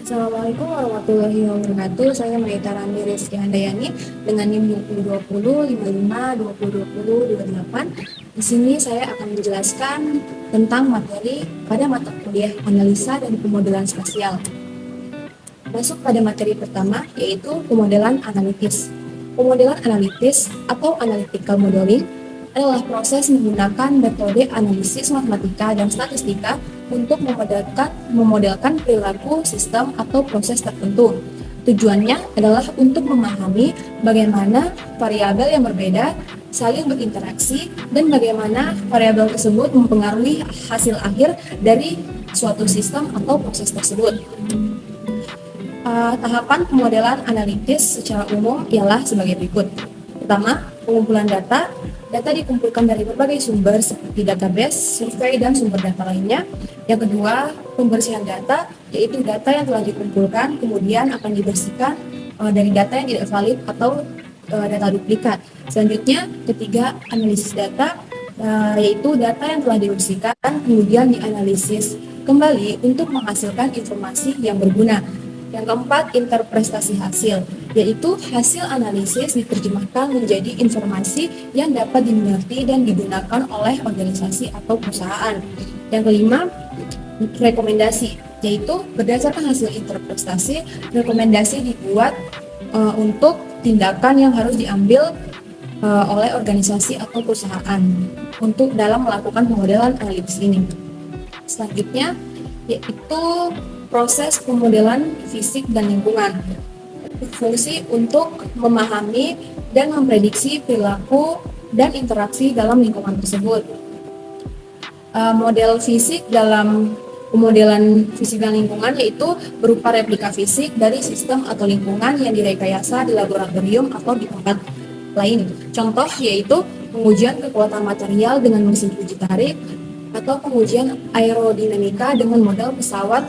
Assalamualaikum warahmatullahi wabarakatuh. Saya Maita Rani Rizky Handayani dengan NIM 2020 55 2020 28. Di sini saya akan menjelaskan tentang materi pada mata kuliah analisa dan pemodelan spasial. Masuk pada materi pertama, yaitu pemodelan analitis. Pemodelan analitis atau analytical modeling adalah proses menggunakan metode analisis matematika dan statistika untuk memodelkan perilaku sistem atau proses tertentu. Tujuannya adalah untuk memahami bagaimana variabel yang berbeda saling berinteraksi dan bagaimana variabel tersebut mempengaruhi hasil akhir dari suatu sistem atau proses tersebut. Tahapan pemodelan analitis secara umum ialah sebagai berikut. Pertama, pengumpulan data. Data dikumpulkan dari berbagai sumber seperti database, survei, dan sumber data lainnya. Yang kedua, pembersihan data, yaitu data yang telah dikumpulkan kemudian akan dibersihkan dari data yang tidak valid atau data duplikat. Selanjutnya, ketiga, analisis data, yaitu data yang telah dibersihkan kemudian dianalisis kembali untuk menghasilkan informasi yang berguna. Yang keempat, interpretasi hasil, yaitu hasil analisis diterjemahkan menjadi informasi yang dapat dimengerti dan digunakan oleh organisasi atau perusahaan. Yang kelima, rekomendasi, yaitu berdasarkan hasil interpretasi, rekomendasi dibuat untuk tindakan yang harus diambil oleh organisasi atau perusahaan untuk dalam melakukan pemodelan analitis ini. Selanjutnya, yaitu proses pemodelan fisik dan lingkungan, berfungsi untuk memahami dan memprediksi perilaku dan interaksi dalam lingkungan tersebut. Model fisik dalam pemodelan fisik dan lingkungan yaitu berupa replika fisik dari sistem atau lingkungan yang direkayasa di laboratorium atau di tempat lain. Contoh yaitu pengujian kekuatan material dengan mesin uji tarik atau pengujian aerodinamika dengan model pesawat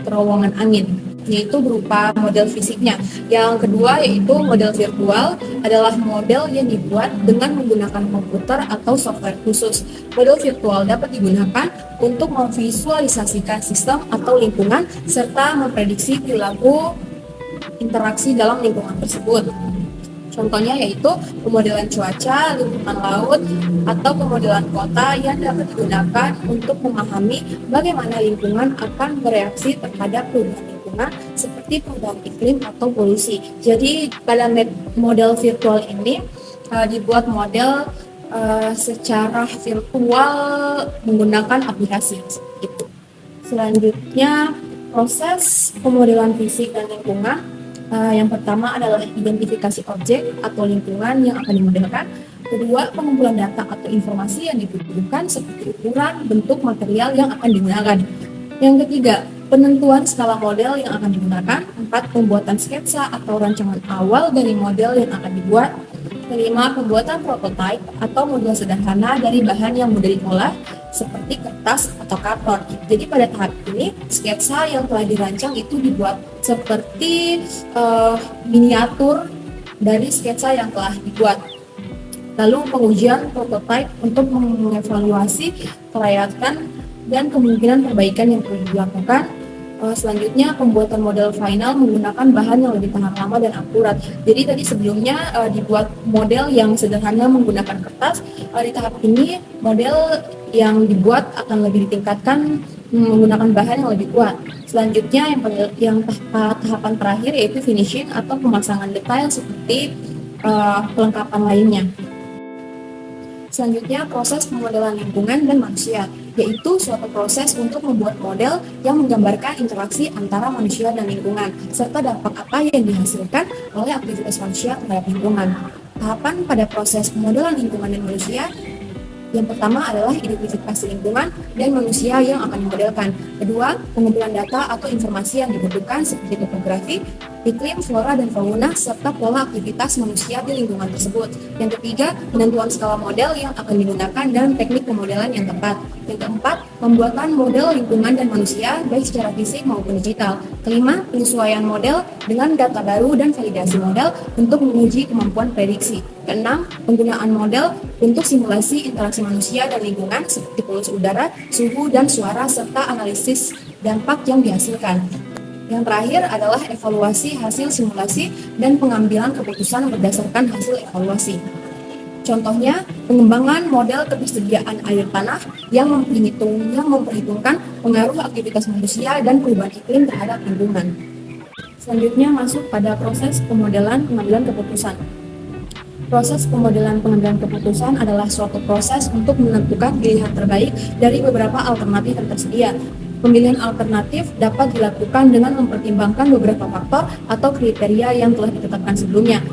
terowongan angin, yaitu berupa model fisiknya. Yang kedua yaitu model virtual, adalah model yang dibuat dengan menggunakan komputer atau software khusus. Model virtual dapat digunakan untuk memvisualisasikan sistem atau lingkungan serta memprediksi perilaku interaksi dalam lingkungan tersebut. Contohnya yaitu pemodelan cuaca, lingkungan laut, atau pemodelan kota yang dapat digunakan untuk memahami bagaimana lingkungan akan bereaksi terhadap perubahan lingkungan seperti perubahan iklim atau polusi. Jadi pada model virtual ini dibuat model secara virtual menggunakan aplikasi. Gitu. Selanjutnya proses pemodelan fisik dan lingkungan. Yang pertama adalah identifikasi objek atau lingkungan yang akan dimodelkan. Kedua, pengumpulan data atau informasi yang dibutuhkan seperti ukuran, bentuk material yang akan digunakan. Yang ketiga, penentuan skala model yang akan digunakan. Empat, pembuatan sketsa atau rancangan awal dari model yang akan dibuat. Kelima, pembuatan prototipe atau model sederhana dari bahan yang mudah diolah seperti kertas atau karton. Jadi pada tahap ini sketsa yang telah dirancang itu dibuat seperti miniatur dari sketsa yang telah dibuat. Lalu pengujian prototipe untuk mengevaluasi kelayakan dan kemungkinan perbaikan yang perlu dilakukan. Selanjutnya pembuatan model final menggunakan bahan yang lebih tahan lama dan akurat. Jadi tadi sebelumnya dibuat model yang sederhana menggunakan kertas. Di tahap ini model yang dibuat akan lebih ditingkatkan menggunakan bahan yang lebih kuat. Selanjutnya yang tahapan terakhir yaitu finishing atau pemasangan detail seperti pelengkapan lainnya. Selanjutnya proses pemodelan lingkungan dan manusia, yaitu suatu proses untuk membuat model yang menggambarkan interaksi antara manusia dan lingkungan, serta dampak apa yang dihasilkan oleh aktivitas manusia terhadap lingkungan. Tahapan pada proses pemodelan lingkungan dan manusia, yang pertama adalah identifikasi lingkungan dan manusia yang akan dimodelkan. Kedua, pengumpulan data atau informasi yang dibutuhkan seperti topografi, iklim, flora dan fauna, serta pola aktivitas manusia di lingkungan tersebut. Yang ketiga, penentuan skala model yang akan digunakan dan teknik pemodelan yang tepat. Yang keempat, pembuatan model lingkungan dan manusia baik secara fisik maupun digital. Kelima, penyesuaian model dengan data baru dan validasi model untuk menguji kemampuan prediksi. Keenam, penggunaan model untuk simulasi interaksi manusia dan lingkungan seperti polusi udara, suhu dan suara, serta analisis dampak yang dihasilkan. Yang terakhir adalah evaluasi hasil simulasi dan pengambilan keputusan berdasarkan hasil evaluasi. Contohnya, pengembangan model ketersediaan air tanah yang memperhitungkan pengaruh aktivitas manusia dan perubahan iklim terhadap lingkungan. Selanjutnya masuk pada proses pemodelan pengambilan keputusan. Proses pemodelan pengambilan keputusan adalah suatu proses untuk menentukan pilihan terbaik dari beberapa alternatif yang tersedia. Pemilihan alternatif dapat dilakukan dengan mempertimbangkan beberapa faktor atau kriteria yang telah ditetapkan sebelumnya.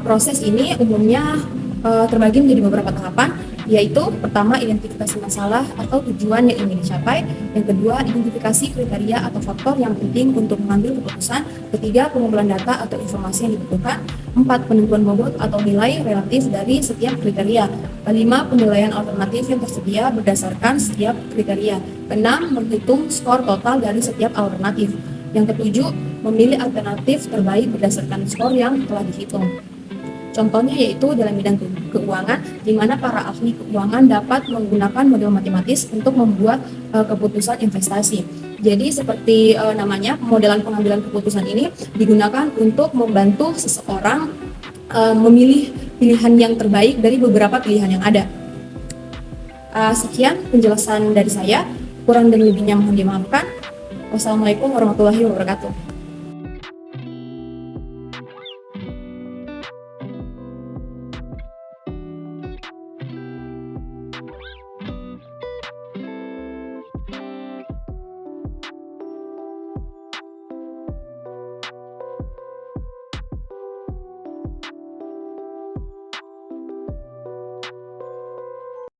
Proses ini umumnya terbagi menjadi beberapa tahapan, yaitu pertama identifikasi masalah atau tujuan yang ingin dicapai, yang kedua identifikasi kriteria atau faktor yang penting untuk mengambil keputusan, ketiga pengumpulan data atau informasi yang dibutuhkan, empat penentuan bobot atau nilai relatif dari setiap kriteria, kelima penilaian alternatif yang tersedia berdasarkan setiap kriteria, keenam menghitung skor total dari setiap alternatif, yang ketujuh memilih alternatif terbaik berdasarkan skor yang telah dihitung. Contohnya yaitu dalam bidang keuangan, di mana para ahli keuangan dapat menggunakan model matematis untuk membuat keputusan investasi. Jadi seperti namanya, pemodelan pengambilan keputusan ini digunakan untuk membantu seseorang memilih pilihan yang terbaik dari beberapa pilihan yang ada. Sekian penjelasan dari saya, kurang dan lebihnya mohon dimaafkan. Wassalamualaikum warahmatullahi wabarakatuh.